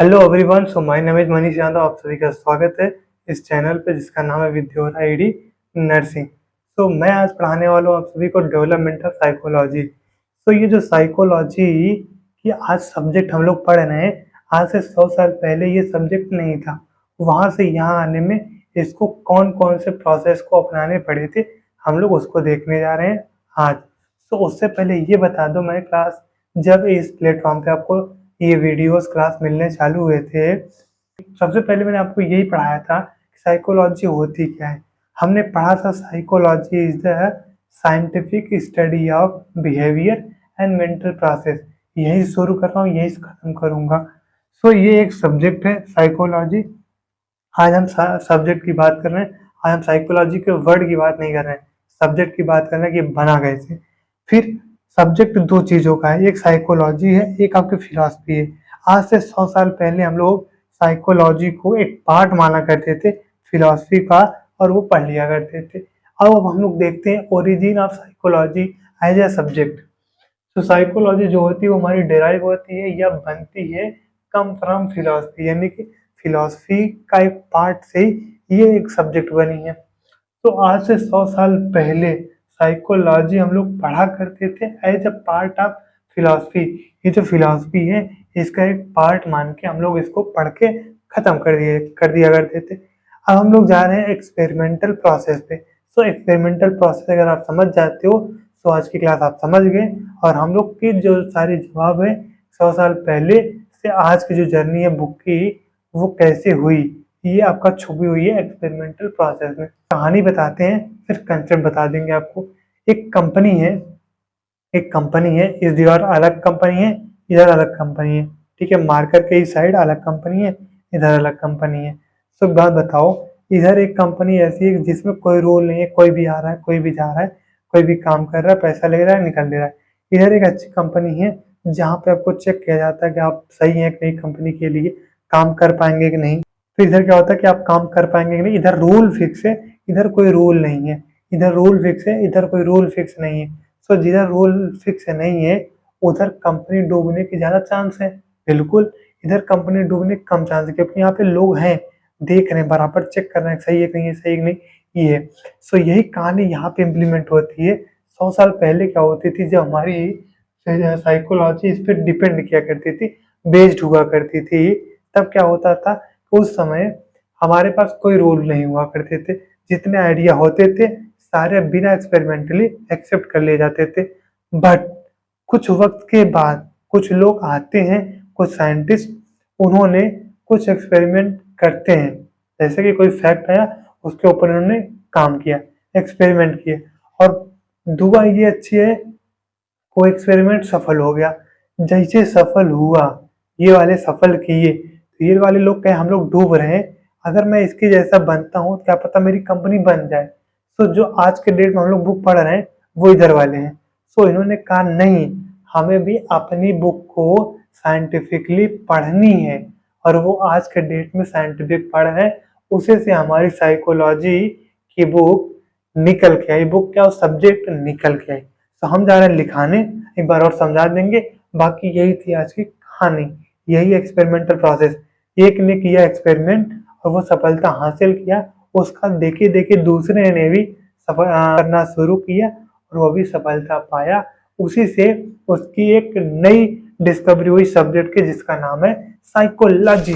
Hello everyone, so my name is Manish Yadav. आप सभी का स्वागत है इस चैनल पे जिसका नाम है विद्योर आईडी नर्सिंग। तो मैं आज पढ़ाने वाला हूँ आप सभी को डेवलपमेंटल साइकोलॉजी। तो ये जो साइकोलॉजी की आज सब्जेक्ट हम लोग पढ़ रहे हैं, आज से 100 साल पहले ये सब्जेक्ट नहीं था। वहाँ से यहाँ आने में इसको कौन कौन से प्रोसेस को अपनाने पड़े थे, हम लोग उसको देखने जा रहे हैं आज। तो उससे पहले ये बता दो, मैं क्लास जब इस प्लेटफॉर्म पे आपको ये वीडियोस क्लास मिलने चालू हुए थे, सबसे पहले मैंने आपको यही पढ़ाया था कि साइकोलॉजी होती क्या है। हमने पढ़ा था psychology is the scientific study of behaviour and mental process. यही शुरू कर रहा हूँ, यही खत्म करूंगा। सो ये एक सब्जेक्ट है साइकोलॉजी। आज हम सब्जेक्ट की बात कर रहे हैं। आज हम साइकोलॉजी के वर्ड की बात नहीं कर रहे हैं, सब्जेक्ट की बात कर रहे हैं कि बना कैसे। फिर सब्जेक्ट दो चीजों का है, एक साइकोलॉजी है, एक आपकी फिलॉसफी है। आज से 100 साल पहले हम लोग साइकोलॉजी को एक पार्ट माना करते थे फिलॉसफी का, और वो पढ़ लिया करते थे। अब हम लोग देखते हैं origin of psychology as a subject. तो साइकोलॉजी जो होती है वो हमारी डेराइव होती है या बनती है कम फ्रॉम फिलॉसफी, यानी कि फिलॉसफी का एक पार्ट से ही ये एक सब्जेक्ट बनी है। तो आज से 100 साल पहले साइकोलॉजी हम लोग पढ़ा करते थे as a part of philosophy. ये जो फिलॉसफी है इसका एक पार्ट मान के हम लोग इसको पढ़ के खत्म कर दिया करते थे। अब हम लोग जा रहे हैं एक्सपेरिमेंटल प्रोसेस पे। सो एक्सपेरिमेंटल प्रोसेस अगर आप समझ जाते हो तो आज की क्लास आप समझ गए। और हम लोग के जो सारे जवाब है 100 साल पहले से आज की जो जर्नी है बुक की, वो कैसे हुई, ये आपका छुपी हुई है एक्सपेरिमेंटल प्रोसेस में। कहानी बताते हैं, फिर कंसेप्ट बता देंगे आपको। एक कंपनी है, इस दीवार अलग कंपनी है, इधर अलग कंपनी है। ठीक है, मार्कर के इस साइड अलग कंपनी है, इधर अलग कंपनी है। तो बात बताओ, इधर एक कंपनी ऐसी है जिसमें कोई रूल नहीं है, कोई भी आ रहा है, कोई भी जा रहा है, कोई भी काम कर रहा है, पैसा ले रहा है, निकल दे रहा है। इधर एक अच्छी कंपनी है जहाँ पे आपको चेक किया जाता है कि आप सही है कि नहीं, कंपनी के लिए काम कर पाएंगे कि नहीं। तो इधर क्या होता है कि आप काम कर पाएंगे कि नहीं। इधर रूल फिक्स है, इधर कोई रूल नहीं है। इधर रूल फिक्स है, इधर कोई रूल फिक्स नहीं है। सो जिधर रूल फिक्स नहीं है उधर कंपनी डूबने की ज्यादा चांस है। बिल्कुल, इधर कंपनी डूबने की कम चांस है, क्योंकि यहाँ पे लोग हैं, देख रहे हैं, बराबर चेक कर रहे हैं सही है कि नहीं, सही है कि नहीं, ये है। सो यही कहानी यहाँ पे इम्प्लीमेंट होती है। 100 साल पहले क्या होती थी, जब हमारी साइकोलॉजी इस पर डिपेंड किया करती थी, बेस्ड हुआ करती थी, तब क्या होता था, उस समय हमारे पास कोई रूल नहीं हुआ करते थे। जितने आइडिया होते थे सारे बिना एक्सपेरिमेंटली एक्सेप्ट कर लिए जाते थे। बट कुछ वक्त के बाद कुछ लोग आते हैं, कुछ साइंटिस्ट, उन्होंने कुछ एक्सपेरिमेंट करते हैं। जैसे कि कोई फैक्ट आया, उसके ऊपर उन्होंने काम किया, एक्सपेरिमेंट किए। और दुआ ये अच्छी है, वो एक्सपेरिमेंट सफल हो गया। जैसे सफल हुआ, ये वाले सफल किए, तो ये वाले लोग कहे हम लोग डूब रहे हैं, अगर मैं इसके जैसा बनता हूँ क्या पता मेरी कंपनी बन जाए। सो जो आज के डेट में हम लोग बुक पढ़ रहे हैं वो इधर वाले हैं। सो इन्होंने कहा नहीं, हमें भी अपनी बुक को साइंटिफिकली पढ़नी है, और वो आज के डेट में साइंटिफिक पढ़ रहे हैं। उसी से हमारी साइकोलॉजी की बुक निकल के आई, बुक क्या, सब्जेक्ट निकल के आई। तो हम जा रहे हैं लिखाने, एक बार और समझा देंगे। बाकी यही थी आज की कहानी, यही एक्सपेरिमेंटल प्रोसेस। एक ने किया एक्सपेरिमेंट और वो सफलता हासिल किया, उसका देखे देखे दूसरे ने भी सफल करना शुरू किया और वो भी सफलता पाया। उसी से उसकी एक नई डिस्कवरी हुई सब्जेक्ट की, जिसका नाम है साइकोलॉजी।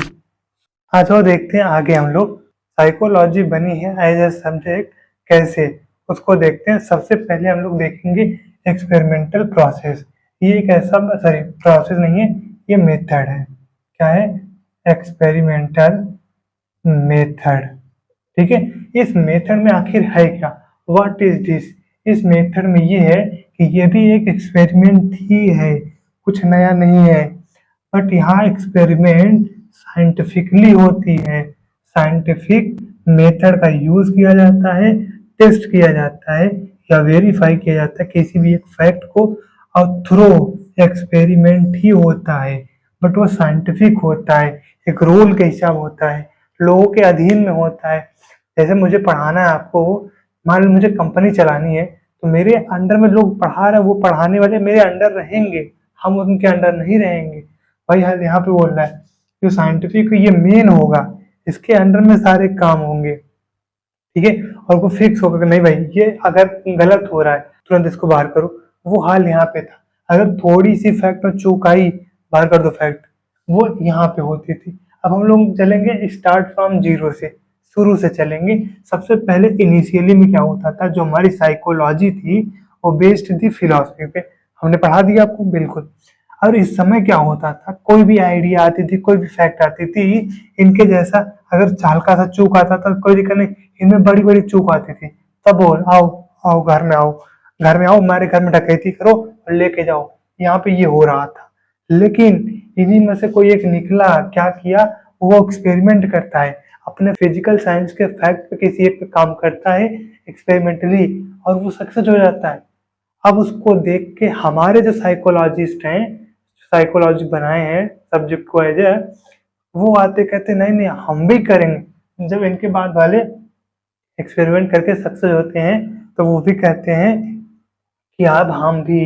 आज वो देखते हैं आगे हम लोग साइकोलॉजी बनी है एज ए सब्जेक्ट कैसे, उसको देखते हैं। सबसे पहले हम लोग देखेंगे एक्सपेरिमेंटल प्रोसेस। ये एक ऐसा, सॉरी प्रोसेस नहीं है, ये मेथड है। क्या है? Experimental method. ठीक है, इस मेथड में आखिर है क्या, व्हाट इज दिस। इस मेथड में ये है कि ये भी एक एक्सपेरिमेंट ही है, कुछ नया नहीं है। बट यहाँ एक्सपेरिमेंट साइंटिफिकली होती है, साइंटिफिक मेथड का यूज किया जाता है, टेस्ट किया जाता है या वेरीफाई किया जाता है किसी भी एक फैक्ट को, और थ्रू एक्सपेरिमेंट ही होता है। बट वो साइंटिफिक होता है, एक रूल के हिसाब होता है, लोगों के अधीन में होता है। जैसे मुझे पढ़ाना है आपको, मान लो मुझे कंपनी चलानी है, तो मेरे अंडर में लोग पढ़ा रहे हैं, वो पढ़ाने वाले मेरे अंडर रहेंगे, हम उनके अंडर नहीं रहेंगे। वही हाल यहाँ पे बोल रहा है, जो साइंटिफिक ये मेन होगा, इसके अंडर में सारे काम होंगे, ठीक है। और वो फिक्स होगा कि नहीं भाई ये अगर गलत हो रहा है तुरंत इसको बाहर करो। वो हाल यहाँ पे था, अगर थोड़ी सी फैक्ट में चूक आई बाहर कर दो फैक्ट, वो यहाँ पे होती थी। अब हम लोग चलेंगे स्टार्ट फ्रॉम जीरो से, शुरू से चलेंगे। सबसे पहले इनिशियली में क्या होता था, जो हमारी साइकोलॉजी थी वो बेस्ड थी फिलॉसफी पे। हमने पढ़ा दिया आपको, बिल्कुल। और इस समय क्या होता था, कोई भी आइडिया आती थी, कोई भी फैक्ट आती थी, इनके जैसा अगर हल्का सा चूक आता था कोई दिक्कत नहीं, इनमें बड़ी बड़ी चूक आती थी तब बोल आओ, आओ घर में आओ, घर में आओ, हमारे घर में डकैती करो और लेके जाओ। यहाँ पे ये हो रहा था। लेकिन इन्हीं में से कोई एक निकला, क्या किया, वो एक्सपेरिमेंट करता है, अपने फिजिकल साइंस के फैक्ट पे किसी एक पे काम करता है एक्सपेरिमेंटली, और वो सक्सेस हो जाता है। अब उसको देख के हमारे जो साइकोलॉजिस्ट हैं, साइकोलॉजी बनाए हैं सब्जेक्ट को एज ए, वो आते कहते नहीं नहीं हम भी करेंगे। जब इनके बाद वाले एक्सपेरिमेंट करके सक्सेस होते हैं तो वो भी कहते हैं कि अब हम भी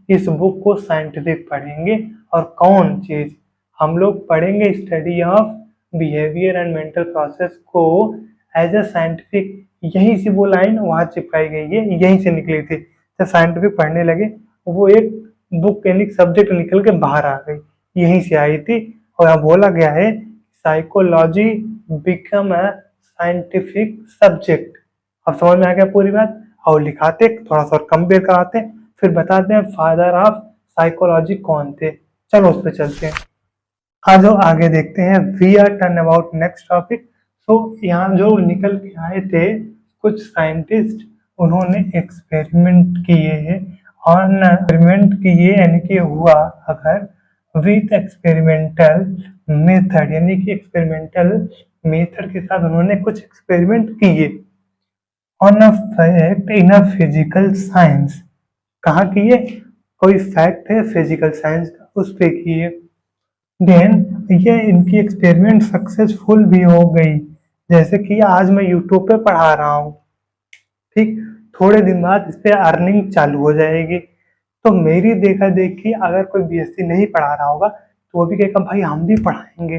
इस बुक को साइंटिफिक पढ़ेंगे। और कौन चीज हम लोग पढ़ेंगे, study of behaviour and mental process को एज अ साइंटिफिक। यहीं से वो लाइन वहां चिपकाई गई है, यहीं से निकली थी। जब साइंटिफिक पढ़ने लगे वो एक बुक यानी सब्जेक्ट निकल के बाहर आ गई, यहीं से आई थी। और यहाँ बोला गया है psychology become a scientific subject. अब समझ में आ गया पूरी बात। और लिखाते थोड़ा सा और कंपेयर कराते, फिर बताते हैं फादर ऑफ साइकोलॉजी कौन थे। चलो उस पर चलते हैं। आज आगे देखते हैं, we are turn about next topic. तो यहाँ जो निकल के आए थे कुछ साइंटिस्ट, उन्होंने एक्सपेरिमेंट किए हैं। और एक्सपेरिमेंट किए यानी कि हुआ अगर विथ एक्सपेरिमेंटल मेथड, यानी कि एक्सपेरिमेंटल मेथड के साथ उन्होंने कुछ एक्सपेरिमेंट किए on a fact in a physical science. कहाँ किए, कोई फैक्ट है फिजिकल साइंस का, उस पे किए। देन ये इनकी एक्सपेरिमेंट सक्सेसफुल भी हो गई। जैसे कि आज मैं यूट्यूब पे पढ़ा रहा हूँ, ठीक, थोड़े दिन बाद इस पे अर्निंग चालू हो जाएगी। तो मेरी देखा देखी अगर कोई बीएससी नहीं पढ़ा रहा होगा तो वो भी कहेगा भाई हम भी पढ़ाएंगे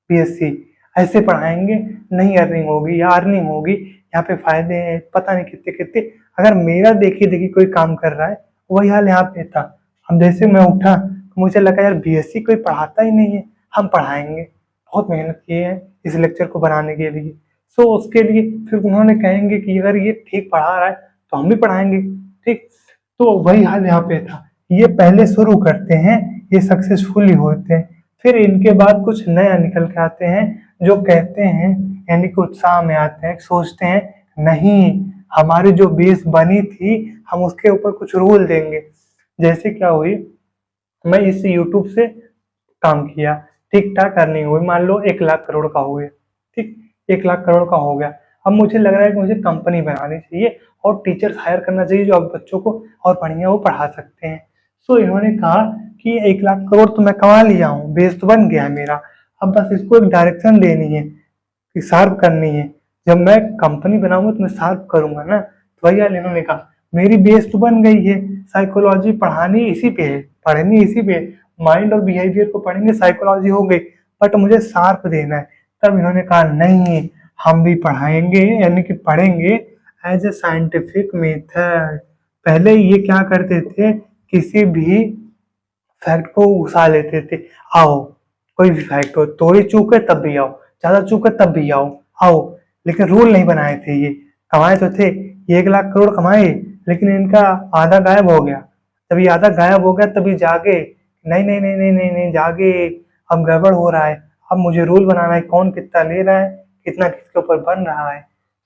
बीएससी, ऐसे पढ़ाएंगे, नहीं अर्निंग होगी या अर्निंग होगी, यहाँ पे फायदे हैं पता नहीं कितने कितने। अगर मेरा देखी देखी कोई काम कर रहा है, वही हाल यहाँ पे था। अब जैसे मैं उठा तो मुझे लगा यार बीएससी कोई पढ़ाता ही नहीं है, हम पढ़ाएंगे। बहुत मेहनत की है इस लेक्चर को बनाने के लिए। सो उसके लिए फिर उन्होंने कहेंगे कि अगर ये ठीक पढ़ा रहा है तो हम भी पढ़ाएंगे, ठीक। तो वही हाल यहाँ पे था, ये पहले शुरू करते हैं, ये सक्सेसफुली होते हैं, फिर इनके बाद कुछ नया निकल के आते हैं जो कहते हैं, यानी कि उत्साह में आते हैं, सोचते हैं नहीं हमारी जो बेस बनी थी हम उसके ऊपर कुछ रूल देंगे। जैसे क्या हुई, मैं इस यूट्यूब से काम किया, ठीक ठाक अर्निंग हुई, मान लो 1 लाख करोड़ का हो गया, ठीक, 1 लाख करोड़ का हो गया। अब मुझे लग रहा है कि मुझे कंपनी बनानी चाहिए और टीचर्स हायर करना चाहिए जो अब बच्चों को और बढ़िया वो पढ़ा सकते हैं। सो इन्होंने कहा कि 1 लाख करोड़ तो मैं कमा लिया हूँ, बेस तो बन गया है मेरा, अब बस इसको एक डायरेक्शन देनी है कि शार्प करनी है। जब मैं कंपनी बनाऊंगा तो मैं शार्प करूंगा ना। तो भैया इन्होंने कहा मेरी बेस तो बन गई है, साइकोलॉजी पढ़ानी इसी पे है, पढ़नी इसी पे, माइंड और बिहेवियर को पढ़ेंगे, साइकोलॉजी हो गई, बट मुझे शार्प देना है। तब इन्होंने कहा नहीं हम भी पढ़ाएंगे, यानी कि पढ़ेंगे एज ए साइंटिफिक मेथड। पहले ये क्या करते थे, किसी भी फैक्ट को घुसा लेते थे, आओ कोई भी फैक्ट हो, थोड़ी चूक है तब भी आओ, ज्यादा चूक है तब भी आओ, आओ। लेकिन रूल नहीं बनाए थे ये, कमाए तो थे, ये 1 लाख करोड़ कमाए, लेकिन इनका आधा गायब हो गया। तभी आधा गायब हो गया तभी जागे, नहीं नहीं नहीं नहीं नहीं नहीं जागे, अब गड़बड़ हो रहा है, अब मुझे रूल बनाना है कौन कितना ले रहा है, कितना किसके ऊपर बन रहा है।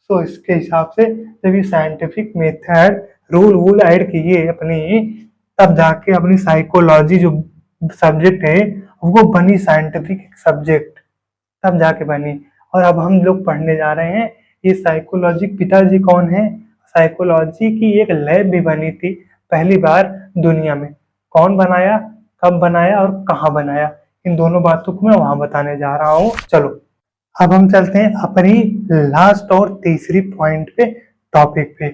सो इसके हिसाब से जब ये साइंटिफिक मेथड रूल वूल ऐड किए अपनी, तब जाके अपनी साइकोलॉजी जो सब्जेक्ट है वो बनी साइंटिफिक सब्जेक्ट, तब जाके बनी। और अब हम लोग पढ़ने जा रहे हैं ये साइकोलॉजी। पिताजी कौन है, साइकोलॉजी की एक लैब भी बनी थी पहली बार दुनिया में। कौन बनाया, कब बनाया और कहाँ बनाया, इन दोनों बातों को मैं वहां बताने जा रहा हूँ। चलो अब हम चलते हैं अपनी लास्ट और तीसरी पॉइंट पे, टॉपिक पे।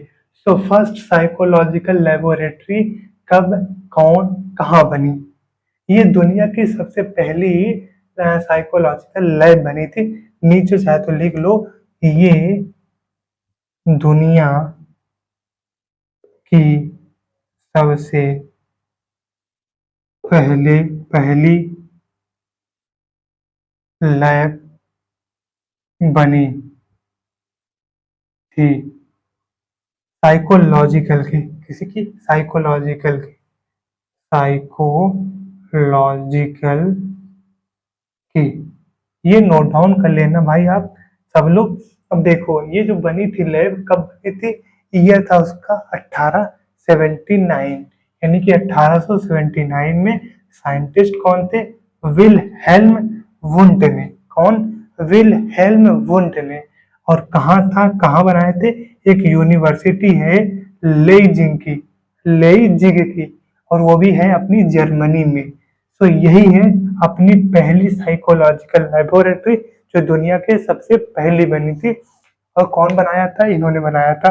सो फर्स्ट साइकोलॉजिकल लेबोरेटरी कब, कौन, कहाँ बनी। ये दुनिया की सबसे पहली साइकोलॉजिकल लैब बनी थी। नीचे चाहे तो लिख लो, ये दुनिया की सबसे पहली लैब बनी थी साइकोलॉजिकल की, किसी की, साइकोलॉजिकल की, साइकोलॉजिकल की। ये नोट डाउन कर लेना भाई आप सब लोग। अब देखो ये जो बनी थी लैब कब बनी थी, ईयर था उसका 1879, यानी कि 1879 में। साइंटिस्ट कौन थे? विलहेल्म वुंट ने। कौन? विलहेल्म वुंट ने। और कहाँ था, कहाँ बनाए थे? एक यूनिवर्सिटी है लेइजिंग की, लेइजिग की, और वो भी है अपनी जर्मनी में। तो यही है अपनी पहली साइकोलॉजिकल लेबोरेटरी जो दुनिया के सबसे पहली बनी थी। और कौन बनाया था? इन्होंने बनाया था।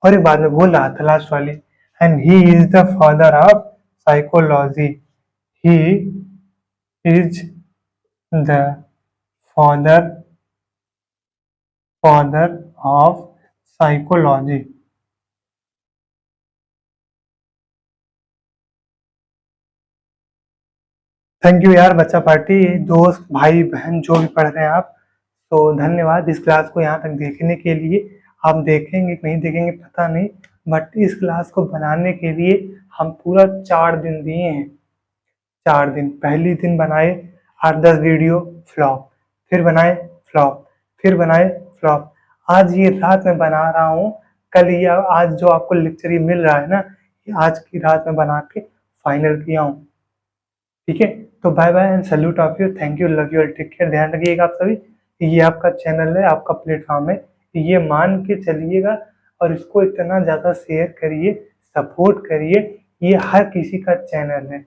और एक बाद में भूल रहा था लास्ट वाली, and he is the father of psychology. He is the father father of psychology. Thank you यार बच्चा पार्टी, दोस्त भाई बहन जो भी पढ़ रहे हैं आप, तो धन्यवाद इस क्लास को यहाँ तक देखने के लिए। आप देखेंगे कि नहीं देखेंगे पता नहीं, बट इस क्लास को बनाने के लिए हम पूरा 4 दिन दिए हैं। 4 दिन, पहली दिन बनाए 8-10 वीडियो, फ्लॉप, फिर बनाए फ्लॉप, फिर बनाए फ्लॉप। आज ये रात में बना रहा हूँ, कल या आज जो आपको लेक्चर ये मिल रहा है ना, ये आज की रात में बना के फाइनल किया हूँ। ठीक है, तो bye bye and salute of you, thank you, love you all, take care, ध्यान रखिएगा आप सभी। ये आपका चैनल है, आपका प्लेटफॉर्म है, ये मान के चलिएगा और इसको इतना ज़्यादा शेयर करिए, सपोर्ट करिए। ये हर किसी का चैनल है,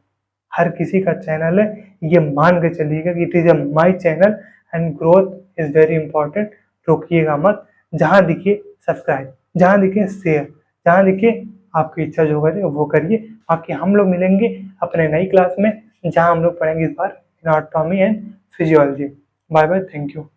हर किसी का चैनल है, ये मान के चलिएगा कि it is a my channel and growth is very important. रोकिएगा मत, जहाँ दिखे सब्सक्राइब, जहाँ दिखे शेयर, जहाँ दिखे आपकी इच्छा जो करे वो करिए। बाकी हम लोग मिलेंगे अपने नई क्लास में, जहाँ हम लोग पढ़ेंगे इस बार anatomy and physiology. Bye bye, thank you.